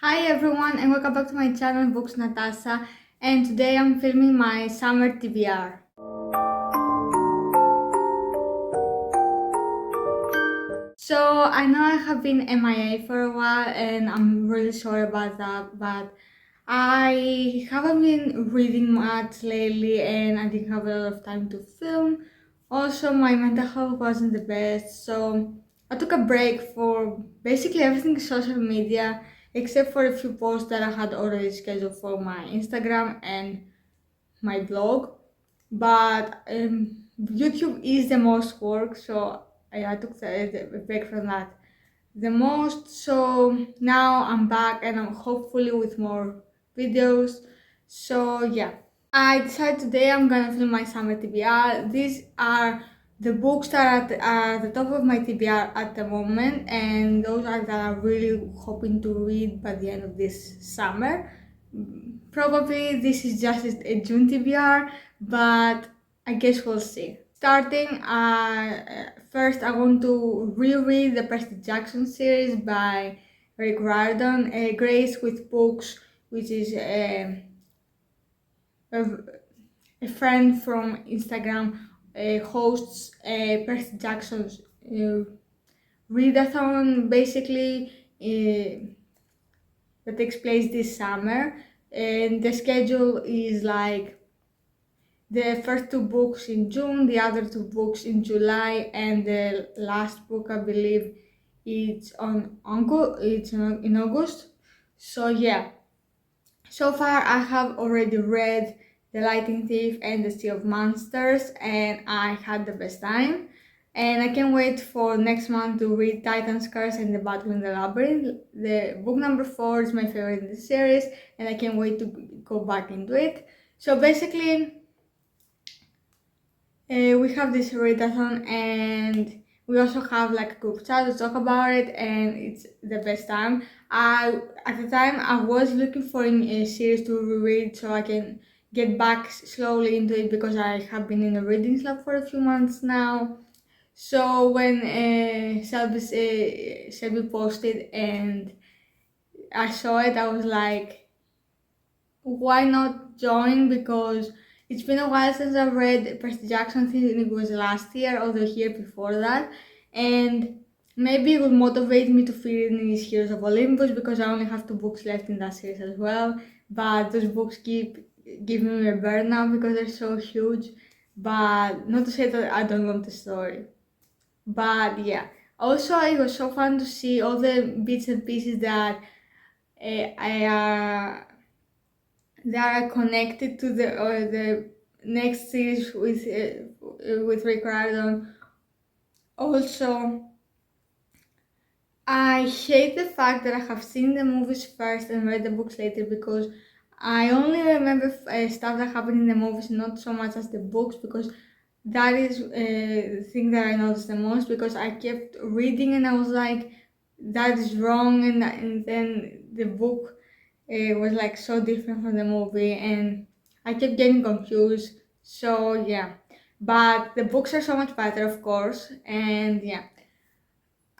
Hi everyone and welcome back to my channel Books Natasa, and today I'm filming my summer TBR. So I know I have been MIA for a while and I'm really sorry about that, but I haven't been reading much lately and I didn't have a lot of time to film. Also, my mental health wasn't the best, so I took a break for basically everything social media except for a few posts that I had already scheduled for my Instagram and my blog. But YouTube is the most work, so I took the break from that the most. So now I'm back and I'm hopefully with more videos. So yeah, I decided today I'm gonna film my summer TBR. These are the books that are at the top of my TBR at the moment, and those are that I'm really hoping to read by the end of this summer. Probably this is just a June TBR, but I guess we'll see. Starting, first I want to reread the Percy Jackson series by Rick Riordan, Grace with Books, which is a, a friend from Instagram, hosts Percy Jackson's readathon, basically, that takes place this summer. And the schedule is like the first two books in June, the other two books in July, and the last book I believe it's in August. So yeah, so far I have already read The Lightning Thief and The Sea of Monsters, and I had the best time. And I can't wait for next month to read Titan's Curse and The Battle in the Labyrinth. The book number 4 is my favorite in the series, and I can't wait to go back into it. So basically, we have this readathon and we also have like a group chat to talk about it, and it's the best time. At the time I was looking for a series to reread so I can get back slowly into it, because I have been in a reading slump for a few months now. So when Shelby posted and I saw it, I was like, why not join? Because it's been a while since I've read Percy Jackson. I think it was last year or the year before that, and maybe it will motivate me to finish Heroes of Olympus, because I only have 2 books left in that series as well. But those books keep giving me a burnout because they're so huge. But not to say that I don't love the story. But yeah, also it was so fun to see all the bits and pieces that I they are connected to the next series with Rick Riordan. Also, I hate the fact that I have seen the movies first and read the books later, because I only remember stuff that happened in the movies, not so much as the books, because that is the thing that I noticed the most, because I kept reading and I was like, that is wrong, and then the book was like so different from the movie and I kept getting confused. So yeah, but the books are so much better, of course, and yeah.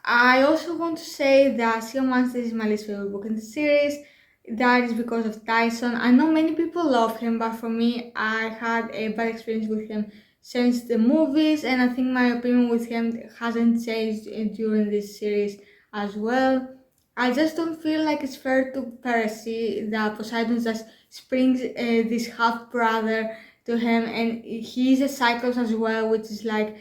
I also want to say that Sea of Monsters is my least favorite book in the series. That is because of Tyson. I know many people love him, but for me, I had a bad experience with him since the movies, and I think my opinion with him hasn't changed during this series as well. I just don't feel like it's fair to Percy that Poseidon just springs this half brother to him, and he's a Cyclops as well, which is like.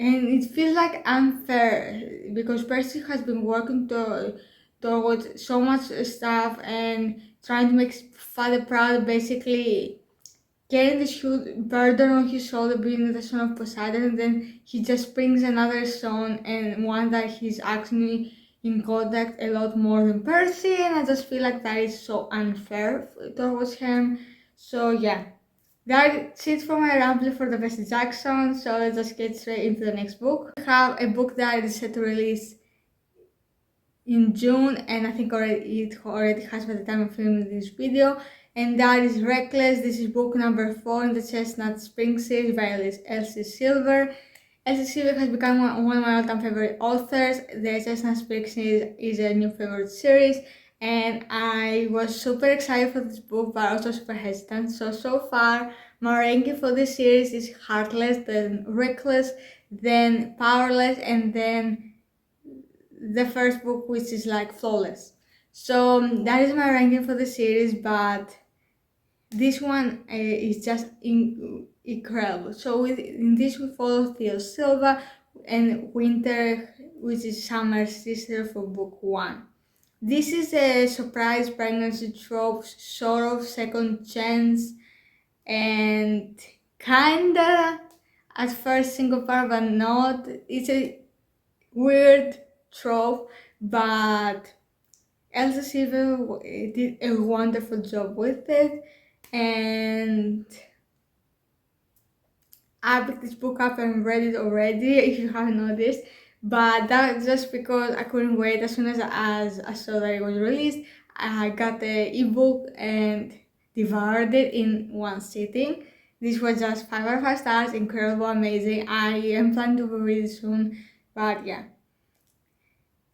And it feels like unfair, because Percy has been working towards so much stuff and trying to make father proud, basically getting this huge burden on his shoulder being the son of Poseidon, and then he just brings another son, and one that he's actually in contact a lot more than Percy, and I just feel like that is so unfair towards him. So yeah, that's it for my rambling for the Percy Jackson, so let's just get straight into the next book. We have a book that is set to release in June, and I think it already has by the time of filming this video, and that is Reckless. This is book number 4 in the Chestnut Spring series by Elsie Silver. Elsie Silver has become one of my all-time favorite authors. The Cessna Speaks is a new favorite series, and I was super excited for this book, but also super hesitant. So far, my ranking for this series is Heartless, then Reckless, then Powerless, and then the first book, which is like Flawless. So that is my ranking for the series, but this one is just incredible. So in this we follow Theo Silva and Winter, which is Summer's sister, for book one. This is a surprise pregnancy trope, sort of second chance, and kinda at first single parent, but not. It's a weird trope, but Elsa Silver did a wonderful job with it, and I picked this book up and read it already, if you haven't noticed. But that's just because I couldn't wait. As soon as I saw that it was released, I got the ebook and devoured it in one sitting. This was just 5 out of 5 stars, incredible, amazing. I am planning to read it soon, but yeah.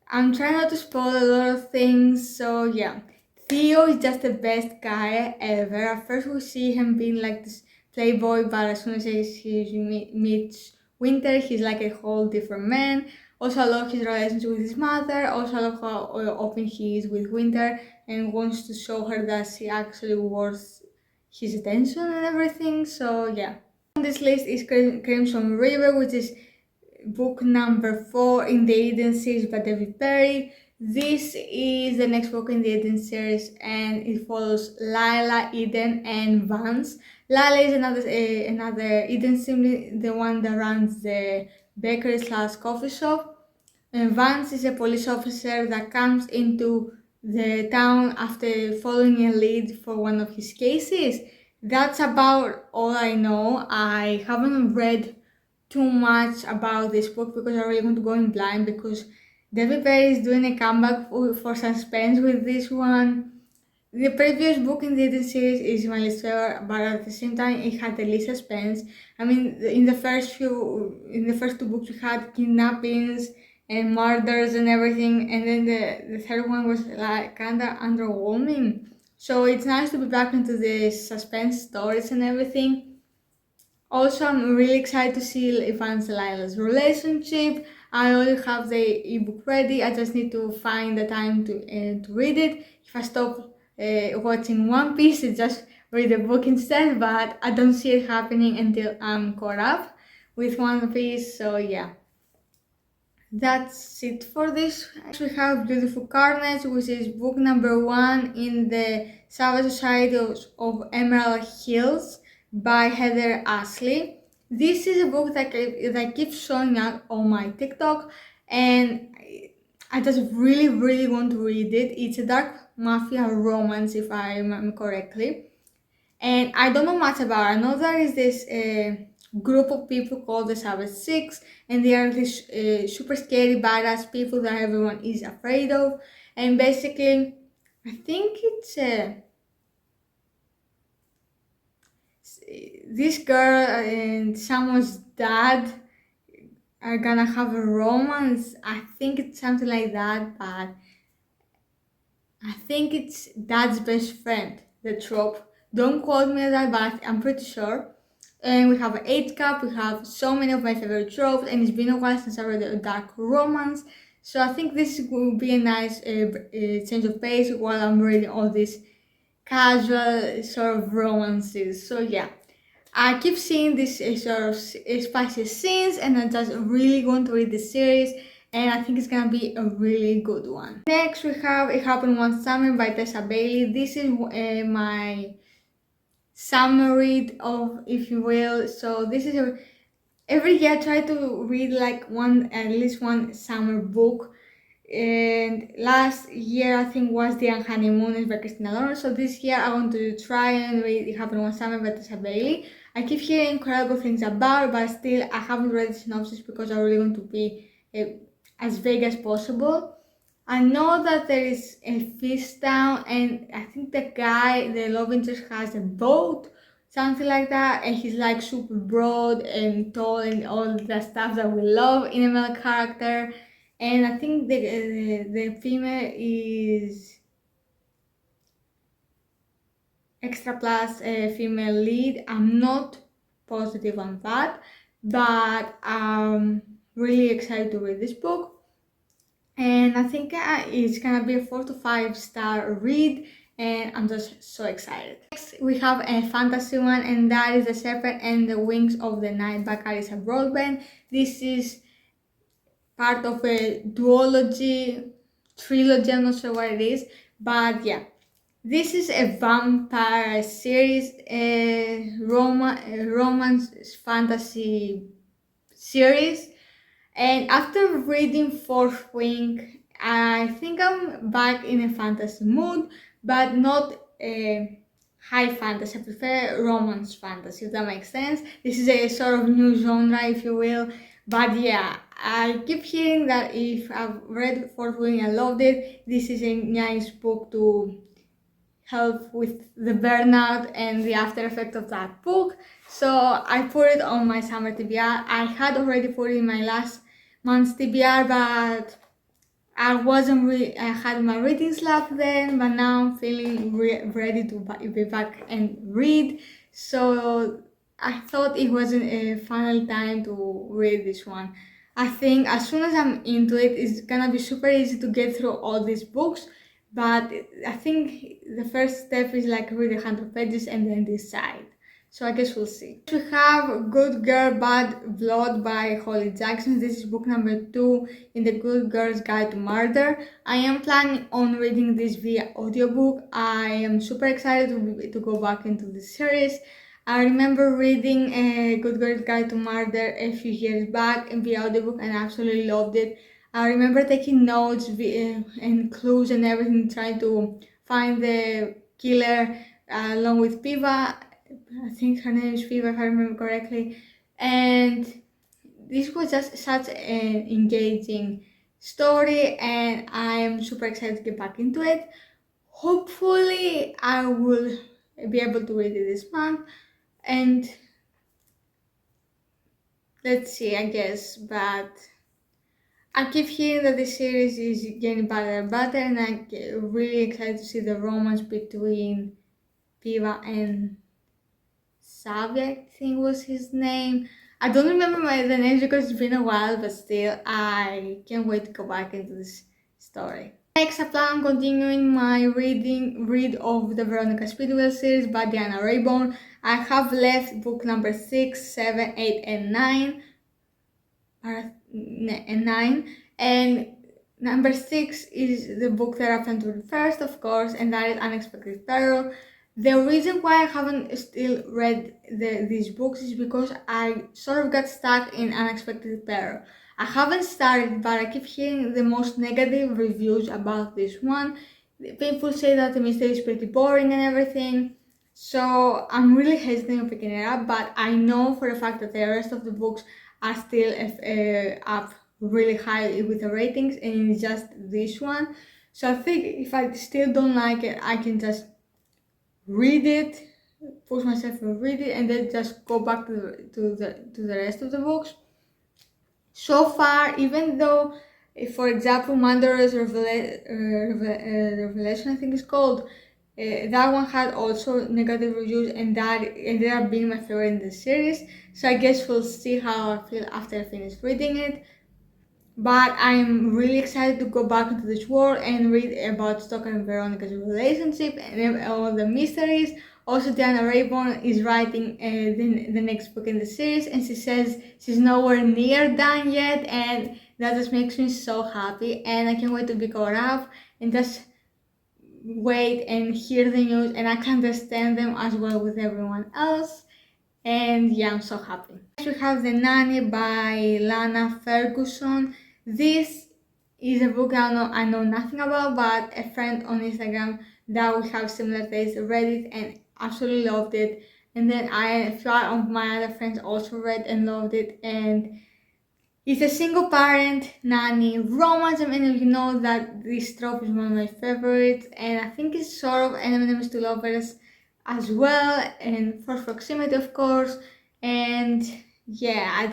I'm trying not to spoil a lot of things, so yeah. Theo is just the best guy ever. At first we see him being like this playboy, but as soon as he meets Winter, he's like a whole different man. Also, I love his relationship with his mother. Also, I love how open he is with Winter and wants to show her that she actually worth his attention and everything. So yeah. On this list is Crimson River, which is book number 4 in the Eden series by David Perry. This is the next book in the Eden series, and it follows Lila, Eden, and Vance. Lila is another Eden sibling, the one that runs the bakery/coffee shop. And Vance is a police officer that comes into the town after following a lead for one of his cases. That's about all I know. I haven't read too much about this book because I really want to go in blind, because David Perry is doing a comeback for suspense with this one. The previous book in the Eden series is my least favorite, but at the same time it had the least suspense. I mean, in the first two books we had kidnappings and murders and everything, and then the third one was like kinda underwhelming. So it's nice to be back into the suspense stories and everything. Also, I'm really excited to see Vance and Lila's relationship. I already have the ebook ready. I just need to find the time to read it. If I stop watching One Piece, I just read the book instead. But I don't see it happening until I'm caught up with One Piece. So yeah, that's it for this. Next we have Beautiful Carnage, which is book number 1 in the Savage Society of Emerald Hills by Heather Ashley. This is a book that keeps showing up on my TikTok, and I just really want to read it. It's a dark mafia romance, if I remember correctly. And I don't know much about it. I know there is this group of people called the Savage Six, and they are these super scary, badass people that everyone is afraid of. And basically, I think it's this girl and someone's dad are gonna have a romance. I think it's something like that, but I think it's dad's best friend, the trope. Don't quote me on that, but I'm pretty sure. And we have an 8 cup, we have so many of my favorite tropes, and it's been a while since I read a dark romance. So I think this will be a nice change of pace while I'm reading all these casual sort of romances. So yeah, I keep seeing these sort of spicy scenes, and I just really want to read the series, and I think it's gonna be a really good one. Next we have It Happened One Summer by Tessa Bailey. This is my summer read of, if you will. So this is every year I try to read like at least one summer book. And last year I think was The Honeymooners by Christina Lauren. So this year I want to try and read It Happened One Summer by Tessa Bailey. I keep hearing incredible things about it, but still I haven't read the synopsis because I really want to be as vague as possible. I know that there is a fish town, and I think the love interest, has a boat. something like that, and he's like super broad and tall and all the stuff that we love in a male character. And I think the female is extra plus female lead. I'm not positive on that, but I'm really excited to read this book. And I think it's gonna be a 4 to 5 star read, and I'm just so excited. Next, we have a fantasy one, and that is The Serpent and the Wings of the Night by Carissa Broadbent. This is part of a duology, trilogy, I'm not sure what it is, but yeah. This is a vampire series, a romance fantasy series. And after reading Fourth Wing, I think I'm back in a fantasy mood, but not a high fantasy. I prefer romance fantasy, if that makes sense. This is a sort of new genre, if you will. But yeah, I keep hearing that if I've read Fourth Wing and loved it, this is a nice book to help with the burnout and the after effect of that book. So I put it on my summer TBR. I had already put it in my last month's TBR, but I had my reading slump then, but now I'm feeling ready to be back and read. So I thought it wasn't a final time to read this one. I think as soon as I'm into it, it's gonna be super easy to get through all these books. But I think the first step is like read 100 pages and then decide. So I guess we'll see. We have Good Girl Bad Blood by Holly Jackson. This is book number 2 in the Good Girl's Guide to Murder. I am planning on reading this via audiobook. I am super excited to go back into the series. I remember reading a Good Girl's Guide to Murder a few years back in the audiobook and absolutely loved it. I remember taking notes and clues and everything, trying to find the killer along with Piva. I think her name is Piva, if I remember correctly. And this was just such an engaging story, and I am super excited to get back into it. Hopefully, I will be able to read it this month. And let's see, I guess, but I keep hearing that the series is getting better and better, and I'm really excited to see the romance between Piva and Savi, I think was his name. I don't remember the names because it's been a while, but still, I can't wait to go back into this story. Next, I plan on continuing my read of the Veronica Speedwell series by Diana Rayburn. I have left book number 6, 7, 8, and 9. And number 6 is the book that I plan to read first, of course, and that is Unexpected Peril. The reason why I haven't still read these books is because I sort of got stuck in Unexpected Peril. I haven't started, but I keep hearing the most negative reviews about this one. People say that the mystery is pretty boring and everything, so I'm really hesitant on picking it up, but I know for a fact that the rest of the books are still up really high with the ratings, and it's just this one. So I think if I still don't like it, I can just read it, push myself to read it, and then just go back to the rest of the books. So far, even though, for example, Mandarin's Revelation, I think it's called, that one had also negative reviews, and that ended up being my favorite in the series. So I guess we'll see how I feel after I finish reading it. But I'm really excited to go back into this world and read about Stoker and Veronica's relationship and all the mysteries. Also, Diana Rayburn is writing the next book in the series, and she says she's nowhere near done yet, and that just makes me so happy. And I can't wait to be caught up and just wait and hear the news, and I can understand them as well with everyone else. And yeah, I'm so happy. Next, we have The Nanny by Lana Ferguson. This is a book I know nothing about, but a friend on Instagram that we have similar tastes read it and absolutely loved it. And then a few of my other friends also read and loved it. And it's a single parent nanny romance. I mean, you know that this trope is one of my favorites, and I think it's sort of enemies to lovers. as well, and for proximity, of course. And yeah,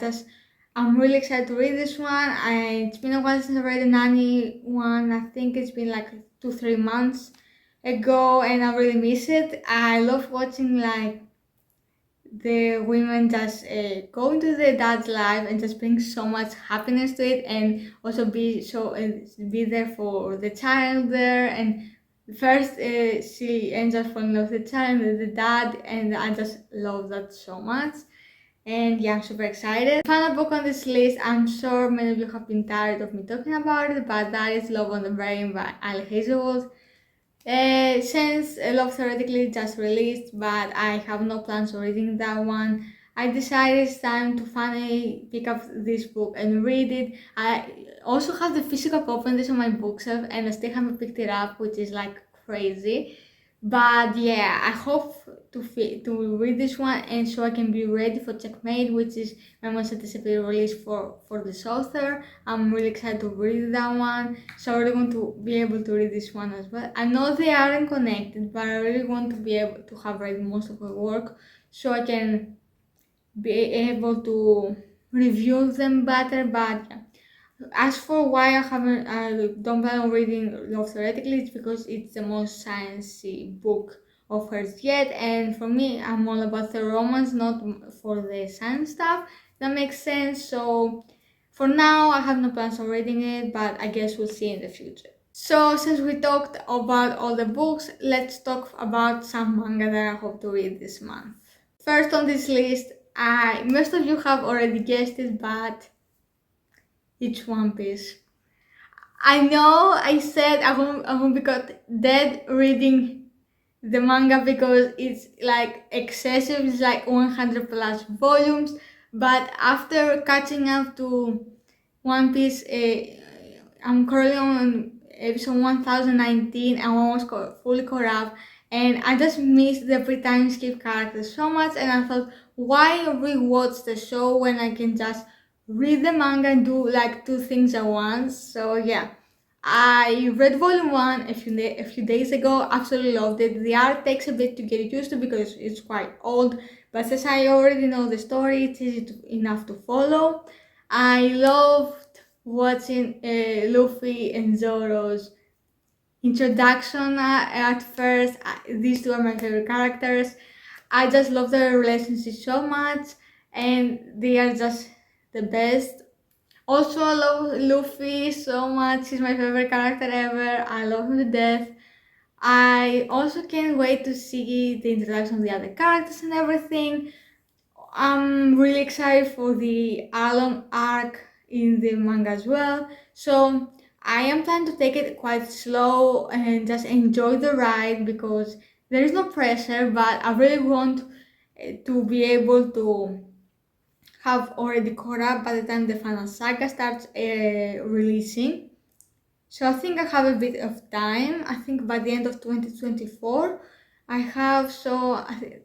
I'm really excited to read this one. It's been a while since I read a Nanny one. I think it's been like 2-3 months ago, and I really miss it. I love watching like the women just go into their dad's life and just bring so much happiness to it, and also be there for the child there. And first she ends up falling in love with the child and the dad, and I just love that so much. And yeah, I'm super excited. Final book on this list, I'm sure many of you have been tired of me talking about it, but that is Love on the Brain by Ali Hazelwood. Since Love Theoretically just released, but I have no plans on reading that one, I decided it's time to finally pick up this book and read it. I also have the physical copy of this on my bookshelf, and I still haven't picked it up, which is like crazy. But yeah, I hope to read this one, and so I can be ready for Checkmate, which is my most anticipated release for this author. I'm really excited to read that one, so I really want to be able to read this one as well. I know they aren't connected, but I really want to be able to have read most of her work, so I can be able to review them better. But yeah. As for why I don't plan on reading Love Theoretically, it's because it's the most sciencey book of hers yet, and for me, I'm all about the romance, not for the science stuff. That makes sense. So for now, I have no plans on reading it, but I guess we'll see in the future. So since we talked about all the books, let's talk about some manga that I hope to read this month. First on this list, most of you have already guessed it, but it's One Piece. I know I said I won't be caught dead reading the manga because it's like excessive, it's like 100 plus volumes, but after catching up to One Piece, I'm currently on episode 1019 and almost fully caught up, and I just missed the pre-time skip characters so much, and I thought, why rewatch the show when I can just read the manga and do like two things at once? So yeah, I read volume 1 a few days ago, absolutely loved it. The art takes a bit to get used to because it's quite old, but since I already know the story, it's enough to follow. I loved watching Luffy and Zoro's introduction at first. These two are my favorite characters. I just love their relationship so much, and they are just the best. Also, I love Luffy so much. He's my favorite character ever. I love him to death. I also can't wait to see the introduction of the other characters and everything. I'm really excited for the Alon arc in the manga as well. So I am planning to take it quite slow and just enjoy the ride because there is no pressure, but I really want to be able to have already caught up by the time the final saga starts releasing. So I think I have a bit of time. I think by the end of 2024, I have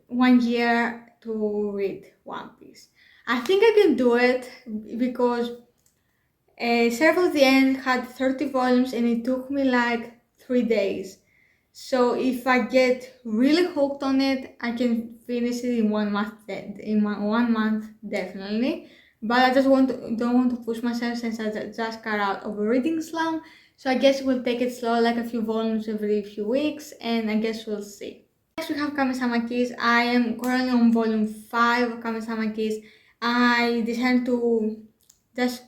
1 year to read One Piece. I think I can do it because Serve of the End had 30 volumes and it took me like 3 days. So if I get really hooked on it, I can finish it in 1 month. In 1 month, definitely. But I just don't want to push myself since I just got out of a reading slump. So I guess we'll take it slow, like a few volumes every few weeks, and I guess we'll see. Next we have Kamisama Kiss. I am currently on volume 5 of Kamisama Kiss. I decided to just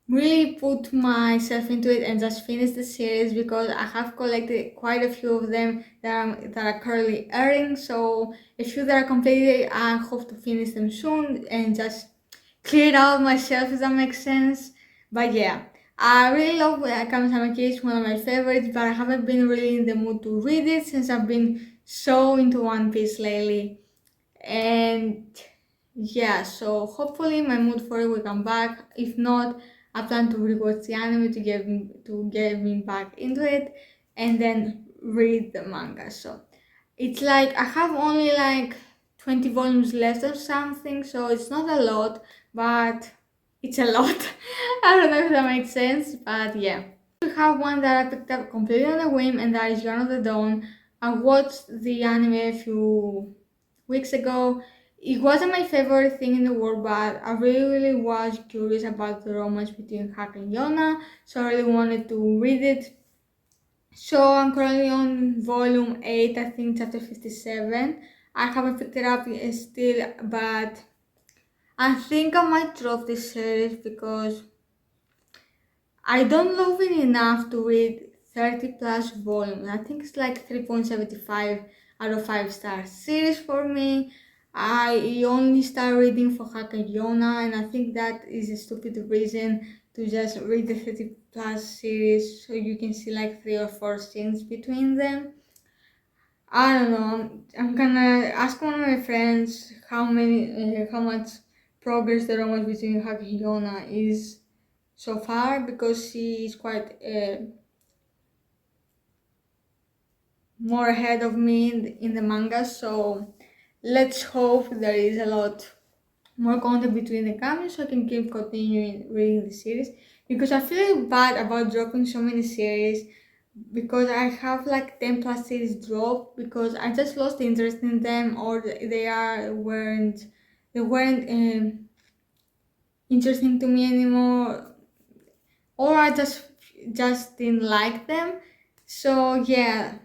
really put myself into it and just finish the series because I have collected quite a few of them that are currently airing. So a few that are completed, I hope to finish them soon and just clear it out myself, if that makes sense. But yeah, I really love Kamisama Kiss, one of my favorites, but I haven't been really in the mood to read it since I've been so into One Piece lately. And yeah, so hopefully my mood for it will come back. If not, I plan to rewatch the anime to get me back into it and then read the manga. So it's like I have only like 20 volumes left or something, so it's not a lot, but it's a lot. I don't know if that makes sense, but yeah. We have one that I picked up completely on a whim, and that is Yarn of the Dawn. I watched the anime a few weeks ago. It wasn't my favorite thing in the world, but I really was curious about the romance between Hack and Yona, so I really wanted to read it. So I'm currently on volume 8, I think chapter 57. I haven't picked it up still, but I think I might drop this series because I don't love it enough to read 30 plus volumes. I think it's like 3.75 out of 5 stars series for me. I only start reading for Hakayona, and I think that is a stupid reason to just read the 30 plus series so you can see like 3 or 4 scenes between them. I don't know. I'm gonna ask one of my friends how much progress the romance between Hakayona is so far because she is quite more ahead of me in the manga. So let's hope there is a lot more content between the coming so I can keep continuing reading the series because I feel bad about dropping so many series because I have like 10 plus series drop because I just lost interest in them or they weren't interesting to me anymore or I just didn't like them. So yeah,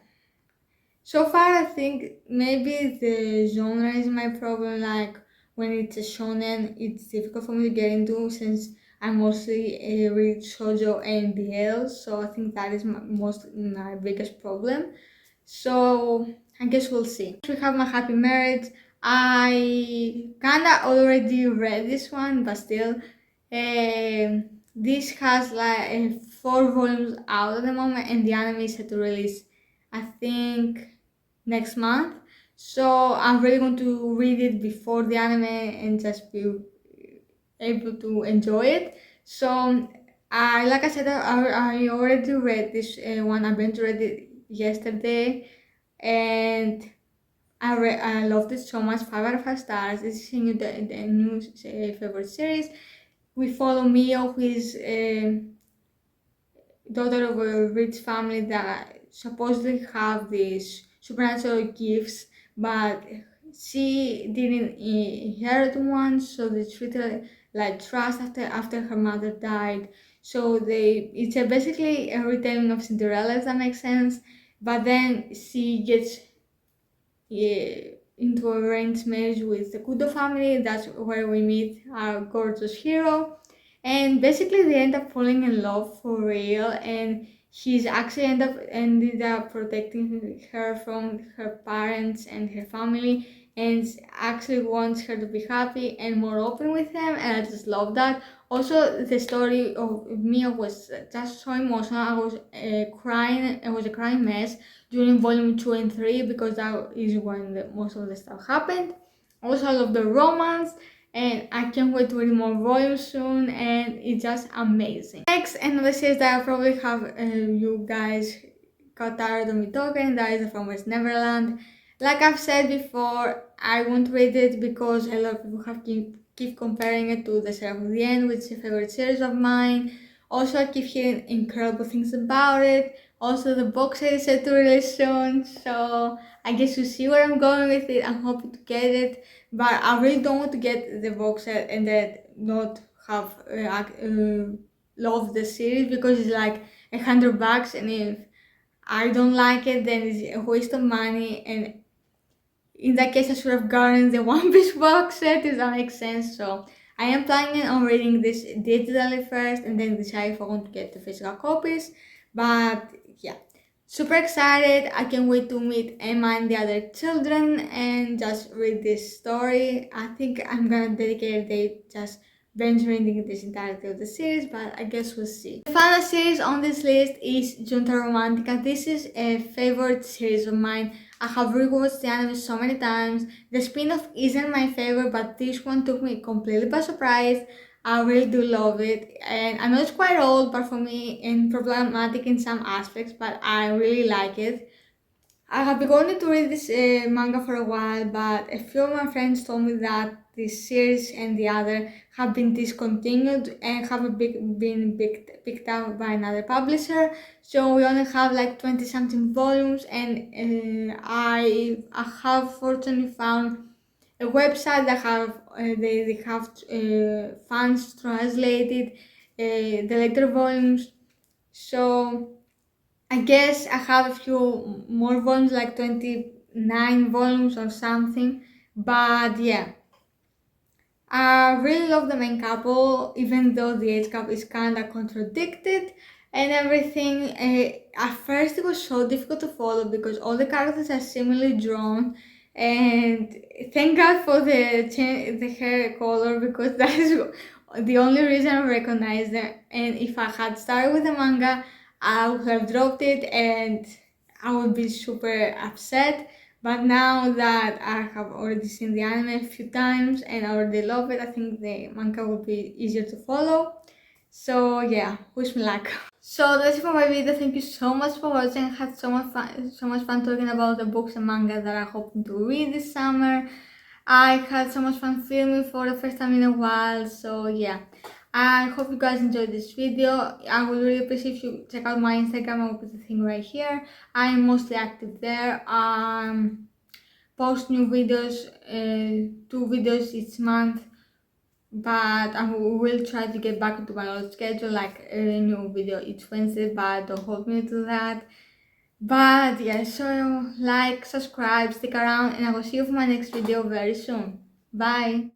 so far I think maybe the genre is my problem. Like when it's a shonen, it's difficult for me to get into since I mostly read shoujo and BL. So I think that is my biggest problem. So I guess we'll see. We have my happy marriage. I kinda already read this one, but still, this has like 4 volumes out at the moment, and the anime is set to release, I think, next month. So I'm really going to read it before the anime and just be able to enjoy it. So I, like I said, I already read this one. I went to read it yesterday, and I loved it so much. 5 out of 5 stars. This is the new favorite series. We follow Mio, who is daughter of a rich family that supposedly have these supernatural gifts, but she didn't inherit one, so they treat her like trash after her mother died. So it's basically a retelling of Cinderella, if that makes sense. But then she gets into a arranged marriage with the Kudo family. That's where we meet our gorgeous hero. And basically they end up falling in love for real, and he's actually ended up protecting her from her parents and her family, and actually wants her to be happy and more open with him, and I just love that. Also, the story of Mia was just so emotional. I was crying. It was a crying mess during volume 2 and 3 because that is when most of the stuff happened. Also, I love the romance, and I can't wait to read more volumes soon, and it's just amazing. Next, another series that I probably have you guys got tired of me talking, that is From West Neverland. Like I've said before, I won't read it because a lot of people have keep comparing it to The Seraph of the End, which is a favorite series of mine. Also, I keep hearing incredible things about it. Also, the box set is set to release soon, so I guess you see where I'm going with it. I'm hoping to get it, but I really don't want to get the box set and then not have love the series because it's like $100, and if I don't like it, then it's a waste of money. And in that case, I should have gotten the One Piece box set, if that makes sense. So I am planning on reading this digitally first and then decide if I want to get the physical copies. But yeah, super excited. I can't wait to meet Emma and the other children and just read this story. I think I'm gonna dedicate a day just binge reading this entirety of the series, but I guess we'll see. The final series on this list is Junta Romantica. This is a favorite series of mine. I have rewatched the anime so many times. The spin-off isn't my favorite, but this one took me completely by surprise. I really do love it, and I know it's quite old, but for me, and problematic in some aspects, but I really like it. I have been wanting to read this manga for a while, but a few of my friends told me that this series and the other have been discontinued and haven't been picked up by another publisher. So we only have like 20 something volumes, and I have fortunately found a website that they have fans translated the later volumes. So I guess I have a few more volumes, like 29 volumes or something. But yeah, I really love the main couple, even though the age gap is kind of contradicted and everything. At first, it was so difficult to follow because all the characters are similarly drawn, and thank God for the hair color, because that is the only reason I recognize them. And if I had started with the manga, I would have dropped it, and I would be super upset. But now that I have already seen the anime a few times and I already love it, I think the manga will be easier to follow. So yeah, wish me luck. So that's it for my video. Thank you so much for watching. I had so much fun talking about the books and manga that I'm hoping to read this summer. I had so much fun filming for the first time in a while. So yeah, I hope you guys enjoyed this video. I would really appreciate if you check out my Instagram. I'll put the thing right here. I'm mostly active there. Post new videos, 2 videos each month, but I will try to get back into my old schedule, like a new video each Wednesday, but don't hold me to that. But yeah, so like, subscribe, stick around, and I will see you for my next video very soon. Bye!